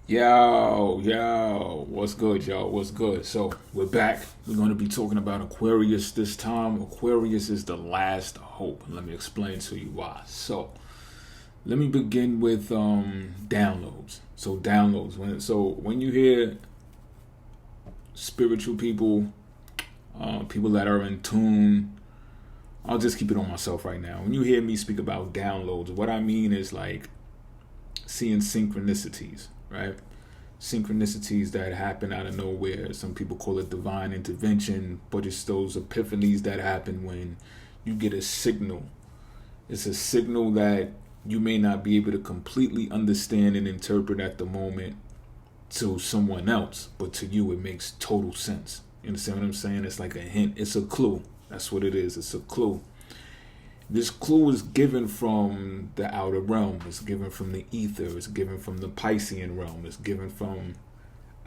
Yo, what's good, y'all? What's good? So, we're back. We're going to be talking about Aquarius this time. Aquarius is the last hope. Let me explain to you why. So, let me begin with downloads. So, downloads. When you hear spiritual people, people that are in tune, I'll just keep it on myself right now. When you hear me speak about downloads, what I mean is like seeing synchronicities, right? Synchronicities that happen out of nowhere. Some people call it divine intervention, but it's those epiphanies that happen when you get a signal. It's a signal that you may not be able to completely understand and interpret at the moment to someone else, but to you it makes total sense. You understand what I'm saying? It's like a hint. It's a clue. That's what it is. It's a clue. This clue is given from the outer realm. It's given from the ether. It's given from the Piscean realm. It's given from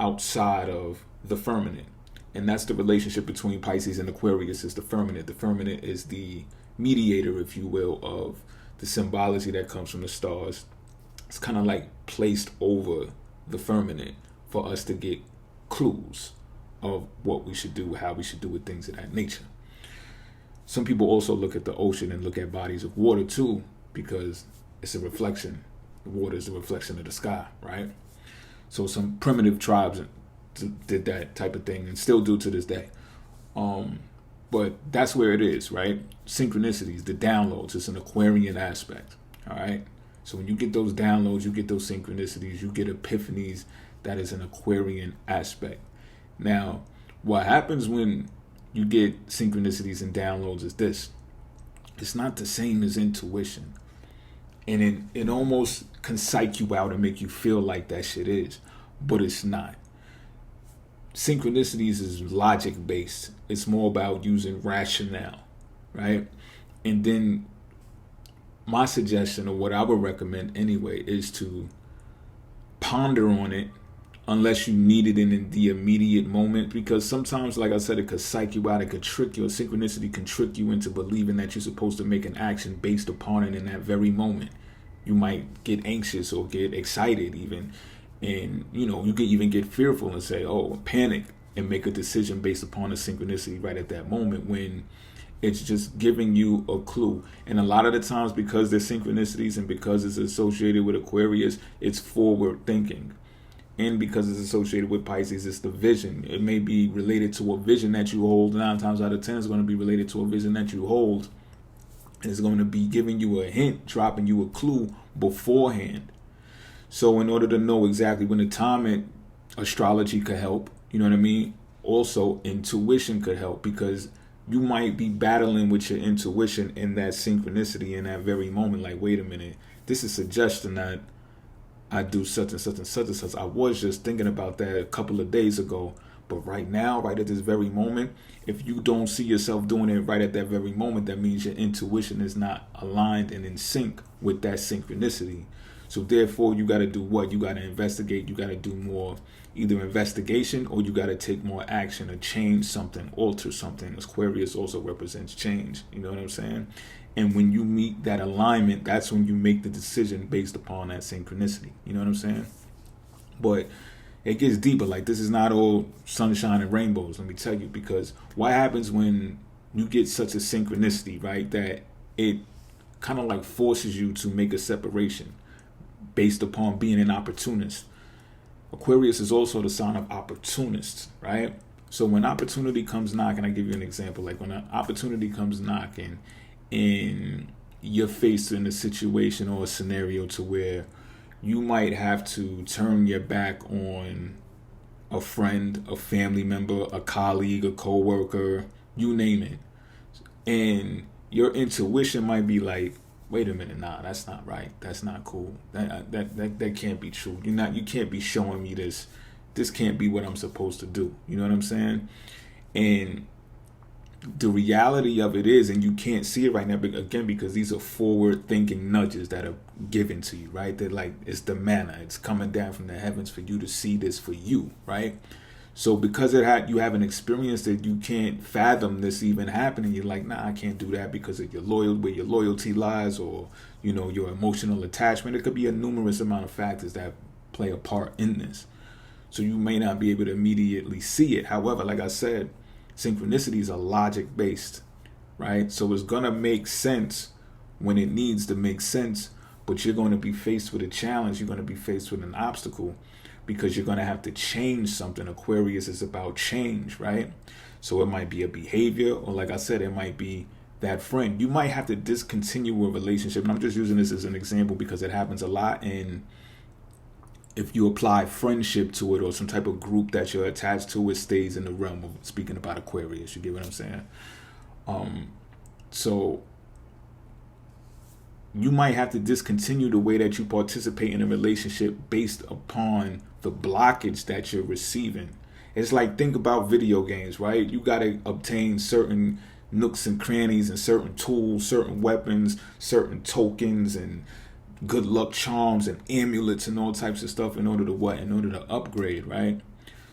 outside of the firmament. And that's the relationship between Pisces and Aquarius is the firmament. The firmament is the mediator, if you will, of the symbology that comes from the stars. It's kind of like placed over the firmament for us to get clues of what we should do, how we should do it, things of that nature. Some people also look at the ocean and look at bodies of water too, because it's a reflection. The water is a reflection of the sky, right? So some primitive tribes did that type of thing and still do to this day. But that's where it is, right? Synchronicities, the downloads, it's an Aquarian aspect, all right? So when you get those downloads, you get those synchronicities, you get epiphanies, that is an Aquarian aspect. Now, what happens when you get synchronicities and downloads is this. It's not the same as intuition. And it almost can psych you out and make you feel like that shit is. But it's not. Synchronicities is logic based. It's more about using rationale, right? And then my suggestion, or what I would recommend anyway, is to ponder on it unless you need it in the immediate moment, because sometimes, like I said, it could psych you out, it could trick you. A synchronicity can trick you into believing that you're supposed to make an action based upon it in that very moment. You might get anxious or get excited even, and you could even get fearful and say, oh, panic, and make a decision based upon a synchronicity right at that moment, when it's just giving you a clue. And a lot of the times, because there's synchronicities and because it's associated with Aquarius, it's forward thinking. And because it's associated with Pisces, it's the vision. It may be related to a vision that you hold. 9 times out of 10 is going to be related to a vision that you hold. It's going to be giving you a hint, dropping you a clue beforehand. So in order to know exactly when to time it, astrology could help. You know what I mean? Also, intuition could help, because you might be battling with your intuition in that synchronicity in that very moment. Like, wait a minute, this is suggesting that I do such and such and such and such. I was just thinking about that a couple of days ago. But right now, right at this very moment, if you don't see yourself doing it right at that very moment, that means your intuition is not aligned and in sync with that synchronicity. So therefore, you got to do what? You got to investigate. You got to do more, either investigation, or you got to take more action or change something, alter something. Aquarius also represents change. You know what I'm saying? And when you meet that alignment, that's when you make the decision based upon that synchronicity. You know what I'm saying? But it gets deeper. Like, this is not all sunshine and rainbows, let me tell you, because what happens when you get such a synchronicity, right, that it kind of like forces you to make a separation based upon being an opportunist. Aquarius is also the sign of opportunists, right? So when opportunity comes knocking, I give you an example. Like, when an opportunity comes knocking and you're faced in a situation or a scenario to where you might have to turn your back on a friend, a family member, a colleague, a coworker, you name it. And your intuition might be like, wait a minute, nah, that's not right. That's not cool. That can't be true. You can't be showing me this. This can't be what I'm supposed to do. You know what I'm saying? And the reality of it is, and you can't see it right now, but again, because these are forward thinking nudges that are given to you, right? They're like, it's the manna, it's coming down from the heavens for you to see this for you, right? So because you haven't experienced it, you can't fathom this even happening. You're like, nah, I can't do that because of where your loyalty lies, or your emotional attachment. It could be a numerous amount of factors that play a part in this. So you may not be able to immediately see it. However, like I said, synchronicities are logic based, right? So it's going to make sense when it needs to make sense, but you're going to be faced with a challenge. You're going to be faced with an obstacle because you're going to have to change something. Aquarius is about change, right? So it might be a behavior, or like I said, it might be that friend. You might have to discontinue a relationship. And I'm just using this as an example because it happens a lot. And if you apply friendship to it or some type of group that you're attached to, it stays in the realm of speaking about Aquarius. You get what I'm saying? So you might have to discontinue the way that you participate in a relationship based upon the blockage that you're receiving. It's like, think about video games, right? You got to obtain certain nooks and crannies and certain tools, certain weapons, certain tokens and good luck charms and amulets and all types of stuff in order to what? In order to upgrade, right?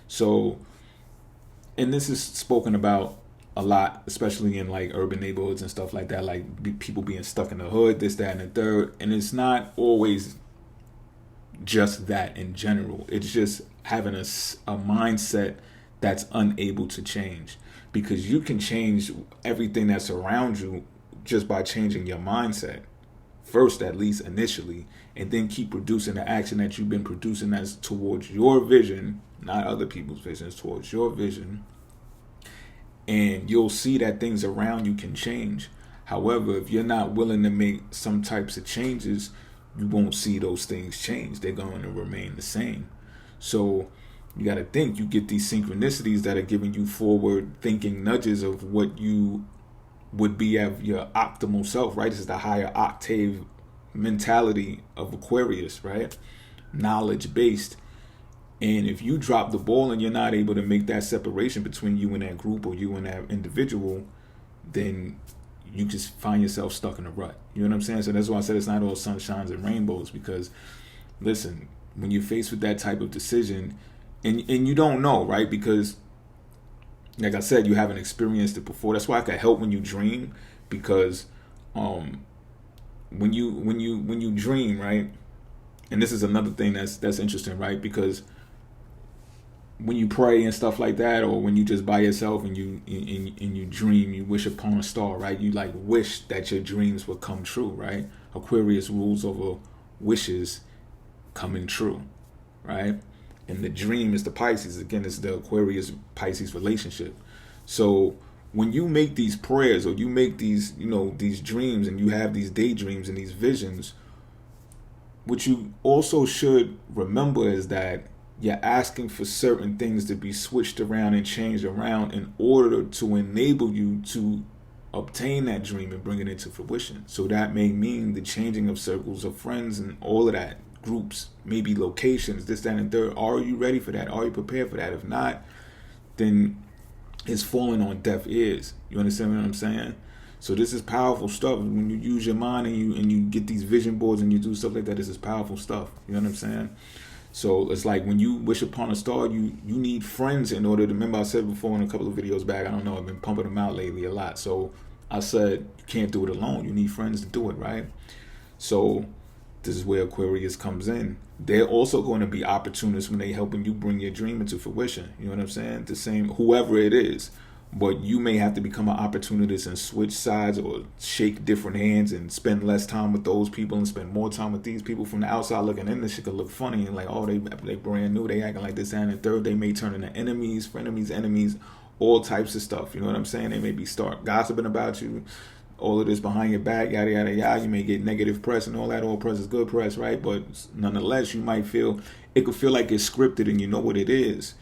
So, and this is spoken about a lot, especially in like urban neighborhoods and stuff like that, like people being stuck in the hood, this, that, and the third. And it's not always just that in general. It's just having a mindset that's unable to change, because you can change everything that's around you just by changing your mindset first, at least initially, and then keep producing the action that you've been producing that's towards your vision, not other people's visions, towards your vision. And you'll see that things around you can change. However, if you're not willing to make some types of changes, you won't see those things change. They're going to remain the same. So you got to think, you get these synchronicities that are giving you forward thinking nudges of what you would be at your optimal self, right? This is the higher octave mentality of Aquarius, right? Knowledge based. And if you drop the ball and you're not able to make that separation between you and that group or you and that individual, then you just find yourself stuck in a rut. You know what I'm saying? So that's why I said it's not all sunshines and rainbows, because listen, when you're faced with that type of decision and you don't know, right? Because like I said, you haven't experienced it before. That's why I can help when you dream, because when you dream, right? And this is another thing that's interesting, right? Because when you pray and stuff like that, or when you just by yourself and you dream, you wish upon a star, right? You like wish that your dreams would come true, right? Aquarius rules over wishes coming true, right? And the dream is the Pisces. Again, it's the Aquarius Pisces relationship. So when you make these prayers or you make these, these dreams, and you have these daydreams and these visions, what you also should remember is that you're asking for certain things to be switched around and changed around in order to enable you to obtain that dream and bring it into fruition. So that may mean the changing of circles of friends and all of that, groups, maybe locations, this, that, and third. Are you ready for that? Are you prepared for that? If not, then it's falling on deaf ears. You understand what I'm saying? So this is powerful stuff. When you use your mind and you get these vision boards and you do stuff like that, this is powerful stuff. You know what I'm saying? So it's like when you wish upon a star, you need friends in order to, remember I said before in a couple of videos back, I don't know, I've been pumping them out lately a lot. So I said, you can't do it alone. You need friends to do it, right? So this is where Aquarius comes in. They're also going to be opportunists when they're helping you bring your dream into fruition. You know what I'm saying? The same, whoever it is. But you may have to become an opportunist and switch sides or shake different hands and spend less time with those people and spend more time with these people. From the outside looking in, this shit could look funny and like, oh, they brand new, they acting like this, and the third. They may turn into enemies, frenemies, enemies, all types of stuff. You know what I'm saying? They may be start gossiping about you, all of this behind your back, yada, yada, yada. You may get negative press and all that. All press is good press, right? But nonetheless, you might feel, it could feel like it's scripted and you know what it is.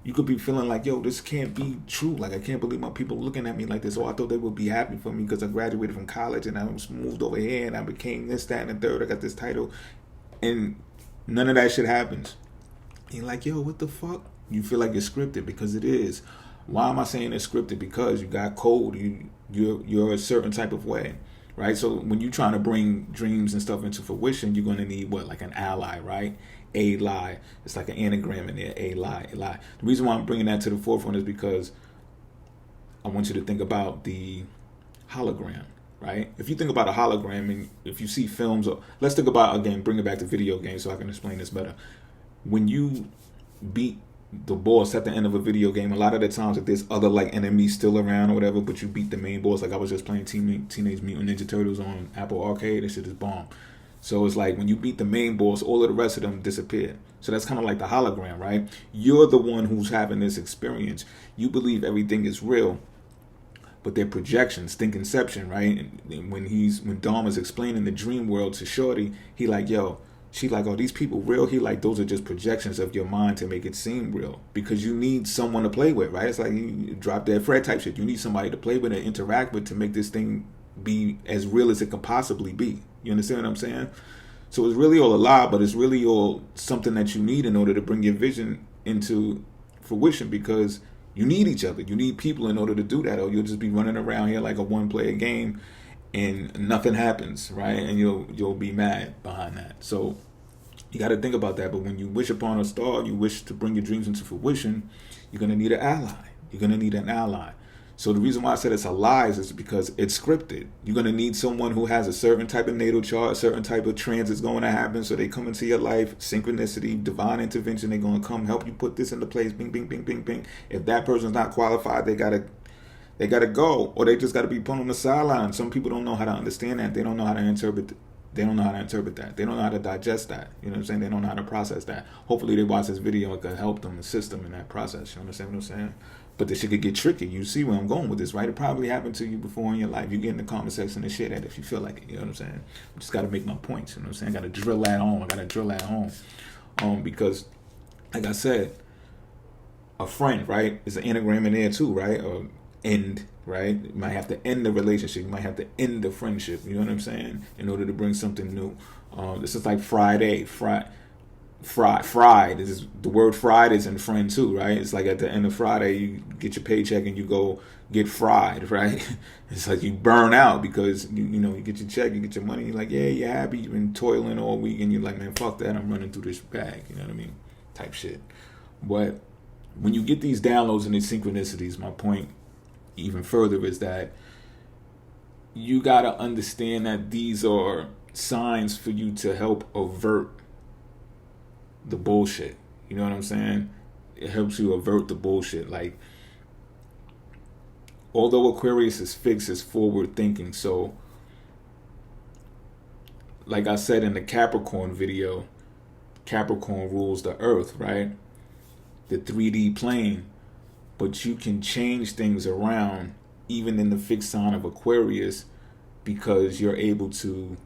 You could be feeling like, yo, this can't be true. Like, I can't believe my people looking at me like this. Oh, I thought they would be happy for me because I graduated from college and I was moved over here and I became this, that, and the third. I got this title. And none of that shit happens. And you're like, yo, what the fuck? You feel like it's scripted, because it is. Why am I saying it's scripted? Because you got code. You're a certain type of way, right? So when you're trying to bring dreams and stuff into fruition, you're going to need what? Like an ally, right? A lie. It's like an anagram in there. A lie, a lie. The reason why I'm bringing that to the forefront is because I want you to think about the hologram, right? If you think about a hologram and if you see films, or let's think about, again, bring it back to video games so I can explain this better. when you beat the boss at the end of a video game, a lot of the times if there's other like enemies still around or whatever, but you beat the main boss, like I was just playing Teenage Mutant Ninja Turtles on Apple Arcade, that shit is bomb. So it's like when you beat the main boss, all of the rest of them disappear. So that's kind of like the hologram, right? You're the one who's having this experience. You believe everything is real, but they're projections, think inception, right? And when Dom is explaining the dream world to Shorty, he like, yo, she like, oh, these people real? He like, those are just projections of your mind to make it seem real. Because you need someone to play with, right? It's like you drop dead Fred type shit. You need somebody to play with and interact with to make this thing be as real as it can possibly be. You understand what I'm saying? So it's really all a lie, but it's really all something that you need in order to bring your vision into fruition, because you need each other. You need people in order to do that, or you'll just be running around here like a one-player game and nothing happens, right? And you'll be mad behind that. So you got to think about that. But when you wish upon a star, you wish to bring your dreams into fruition, you're going to need an ally. You're going to need an ally. So the reason why I said it's a lie is because it's scripted. You're going to need someone who has a certain type of natal chart, a certain type of transit's going to happen. So they come into your life, synchronicity, divine intervention. They're going to come help you put this into place. Bing, bing, bing, bing, bing. If that person's not qualified, they gotta go, or they just got to be put on the sideline. Some people don't know how to understand that. They don't know how to interpret. They don't know how to interpret that. They don't know how to digest that. You know what I'm saying? They don't know how to process that. Hopefully they watch this video and it could help them, assist them in that process. You understand what I'm saying? But this shit could get tricky. You see where I'm going with this, right? It probably happened to you before in your life. You get in the comment section and share that if you feel like it. You know what I'm saying? I just got to make my points. You know what I'm saying? I got to drill that home. I got to drill that home. Because, like I said, a friend, right, is an anagram in there too, right? Or end, right? You might have to end the relationship. You might have to end the friendship. You know what I'm saying? In order to bring something new. This is like Friday. Fried. This is the word fried is in friend too, right? It's like at the end of Friday, you get your paycheck and you go get fried, right? It's like you burn out because you get your check, you get your money, you're like, yeah, you're happy, you've been toiling all week, and you're like, man, fuck that, I'm running through this bag, you know what I mean? Type shit. But when you get these downloads and these synchronicities, my point even further is that you gotta understand that these are signs for you to help avert the bullshit. You know what I'm saying? It helps you avert the bullshit. Like, although Aquarius is fixed, it's forward thinking. So, like I said in the Capricorn video, Capricorn rules the earth, right? The 3D plane. But you can change things around even in the fixed sign of Aquarius, because you're able to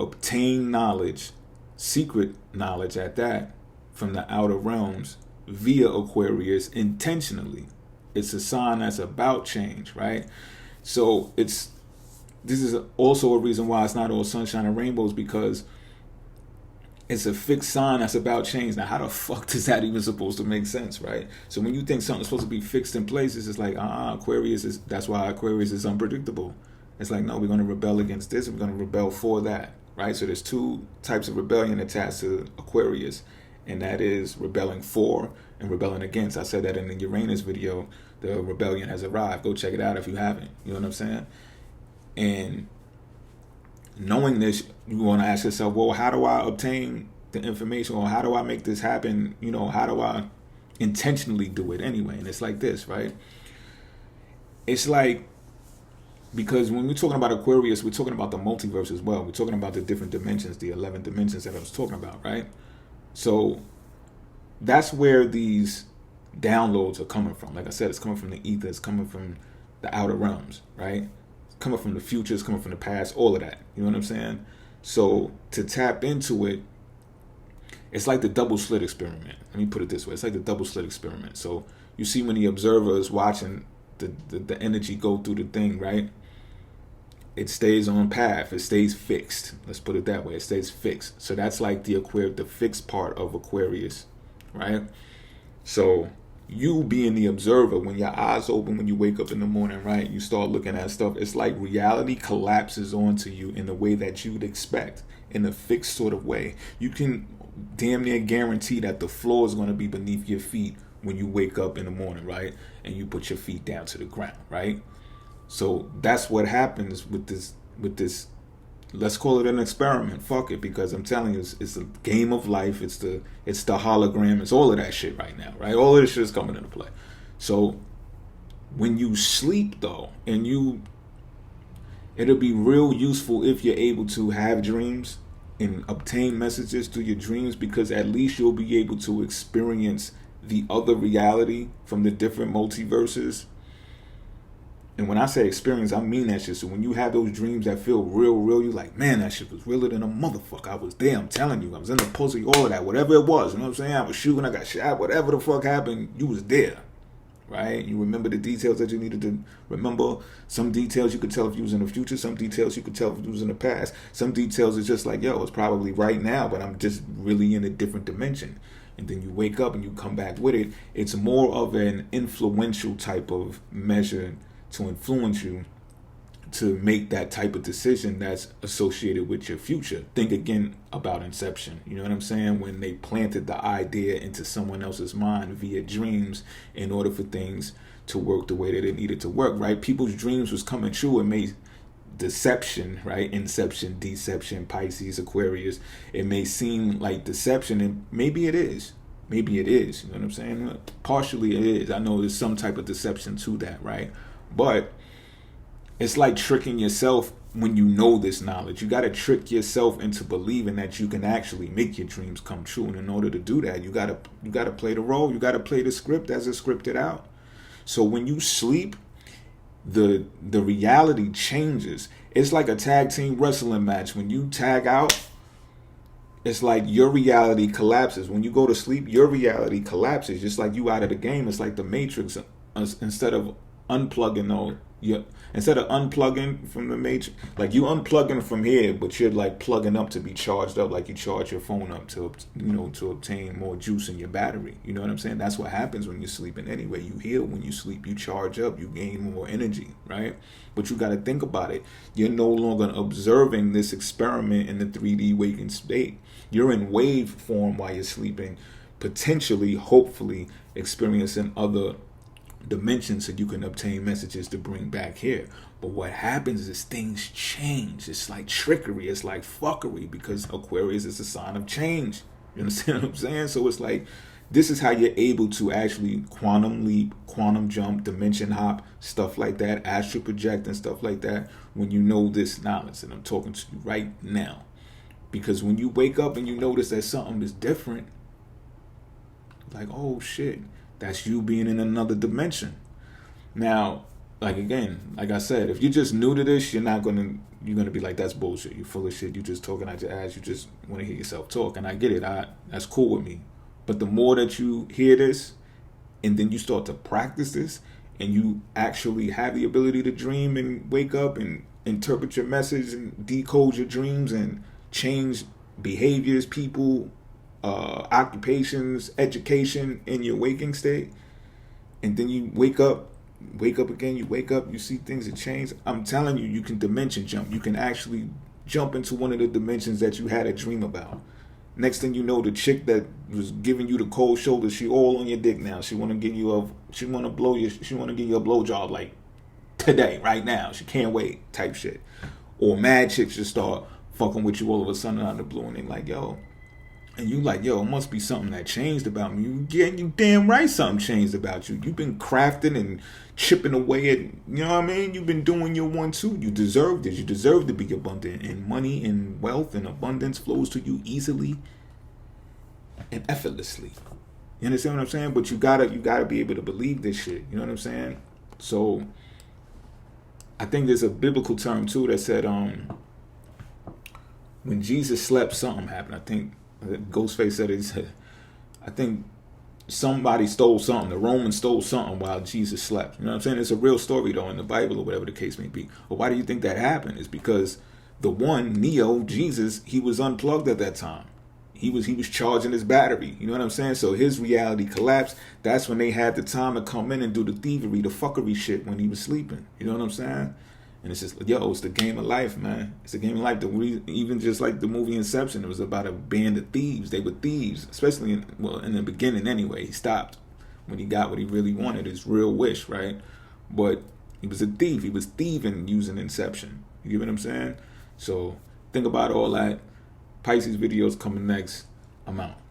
obtain knowledge, secret knowledge at that, from the outer realms via Aquarius intentionally. It's a sign that's about change, right? So this is also a reason why it's not all sunshine and rainbows, because it's a fixed sign that's about change. Now, how the fuck does that even supposed to make sense, right? So when you think something's supposed to be fixed in places, it's like, Aquarius that's why Aquarius is unpredictable. It's like, no, we're going to rebel against this, and we're going to rebel for that. Right, so there's two types of rebellion attached to Aquarius, and that is rebelling for and rebelling against. I said that in the Uranus video. The rebellion has arrived. Go check it out if you haven't. You know what I'm saying? And knowing this, you want to ask yourself, well, how do I obtain the information, or how do I make this happen? You know, how do I intentionally do it anyway? And it's like this, right? It's like, because when we're talking about Aquarius, we're talking about the multiverse as well. We're talking about the different dimensions, the 11 dimensions that I was talking about, right? So that's where these downloads are coming from. Like I said, it's coming from the ether, it's coming from the outer realms, right? It's coming from the future, it's coming from the past, all of that. You know what I'm saying? So to tap into it, it's like the double slit experiment. Let me put it this way. It's like the double slit experiment. So you see when the observer is watching the energy go through the thing, right? It stays on path. It stays fixed. Let's put it that way. It stays fixed. So that's like the fixed part of Aquarius, right? So you being the observer, when your eyes open, when you wake up in the morning, right? You start looking at stuff. It's like reality collapses onto you in the way that you'd expect, in a fixed sort of way. You can damn near guarantee that the floor is going to be beneath your feet when you wake up in the morning, right? And you put your feet down to the ground, right? So that's what happens with this let's call it an experiment. Fuck it, because I'm telling you, it's a game of life. It's the hologram. It's all of that shit right now, right? All of this shit is coming into play. So when you sleep though, and it'll be real useful if you're able to have dreams and obtain messages through your dreams, because at least you'll be able to experience the other reality from the different multiverses. And when I say experience, I mean that shit. So when you have those dreams that feel real, you're like, man, that shit was realer than a motherfucker. I was there, I'm telling you. I was in the pussy, all of that, whatever it was. You know what I'm saying? I was shooting, I got shot, whatever the fuck happened, you was there. Right? You remember the details that you needed to remember. Some details you could tell if you was in the future. Some details you could tell if you was in the past. Some details is just like, yo, it's probably right now, but I'm just really in a different dimension. And then you wake up and you come back with it. It's more of an influential type of measure to influence you to make that type of decision that's associated with your future. Think again about Inception. You know what I'm saying? When they planted the idea into someone else's mind via dreams in order for things to work the way that it needed to work, right? People's dreams was coming true and made deception, right? Inception, deception, Pisces, Aquarius. It may seem like deception, and maybe it is. Maybe it is. You know what I'm saying? Partially it is. I know there's some type of deception to that, right? But it's like tricking yourself when you know this knowledge. You got to trick yourself into believing that you can actually make your dreams come true. And in order to do that, you got to play the role. You got to play the script as it's scripted out. So when you sleep, the reality changes. It's like a tag team wrestling match. When you tag out, it's like your reality collapses. When you go to sleep, your reality collapses. Just like you out of the game. It's like the Matrix. Instead of unplugging instead of unplugging from the matrix, like you unplugging from here, but you're like plugging up to be charged up, like you charge your phone up to obtain more juice in your battery. You know what I'm saying? That's what happens when you're sleeping anyway. You heal when you sleep, you charge up, you gain more energy, right? But you got to think about it. You're no longer observing this experiment in the 3D waking state. You're in wave form while you're sleeping, potentially, hopefully experiencing other dimensions so you can obtain messages to bring back here. But what happens is things change. It's like trickery. It's like fuckery, because Aquarius is a sign of change. You understand what I'm saying? So it's like, this is how you're able to actually quantum leap, quantum jump, dimension hop, stuff like that, astral project and stuff like that, when you know this knowledge. And I'm talking to you right now. Because when you wake up and you notice that something is different, like, oh shit, that's you being in another dimension. Now, like I said, if you're just new to this, you're gonna be like, that's bullshit. You're full of shit. You just talking out your ass. You just want to hear yourself talk. And I get it. That's cool with me. But the more that you hear this, and then you start to practice this, and you actually have the ability to dream and wake up and interpret your message and decode your dreams and change behaviors, people, occupations, education in your waking state, and then you wake up again, you see things that change. I'm telling you, you can dimension jump. You can actually jump into one of the dimensions that you had a dream about. Next thing you know, the chick that was giving you the cold shoulder, she all on your dick now. She want to give you a blowjob like today, right now. She can't wait, type shit. Or mad chicks just start fucking with you all of a sudden out of the blue, and they like, yo. And you like, yo, it must be something that changed about me. You damn right something changed about you. You've been crafting and chipping away at, you know what I mean? You've been doing your 1-2. You deserved it. You deserve to be abundant. And money and wealth and abundance flows to you easily and effortlessly. You understand what I'm saying? But you gotta be able to believe this shit. You know what I'm saying? So I think there's a biblical term too that said when Jesus slept, something happened. I think Ghostface said it. I think somebody stole something. The Romans stole something while Jesus slept. You know what I'm saying? It's a real story though in the Bible or whatever the case may be. But why do you think that happened? It's because the one, Neo, Jesus, he was unplugged at that time. He was charging his battery. You know what I'm saying? So his reality collapsed. That's when they had the time to come in and do the thievery, the fuckery shit when he was sleeping. You know what I'm saying? And it's just, yo, it's the game of life, man. It's the game of life. Even just like the movie Inception, it was about a band of thieves. They were thieves, especially in the beginning anyway. He stopped when he got what he really wanted, his real wish, right? But he was a thief. He was thieving using Inception. You get what I'm saying? So Think about all that. Pisces videos coming next. I'm out.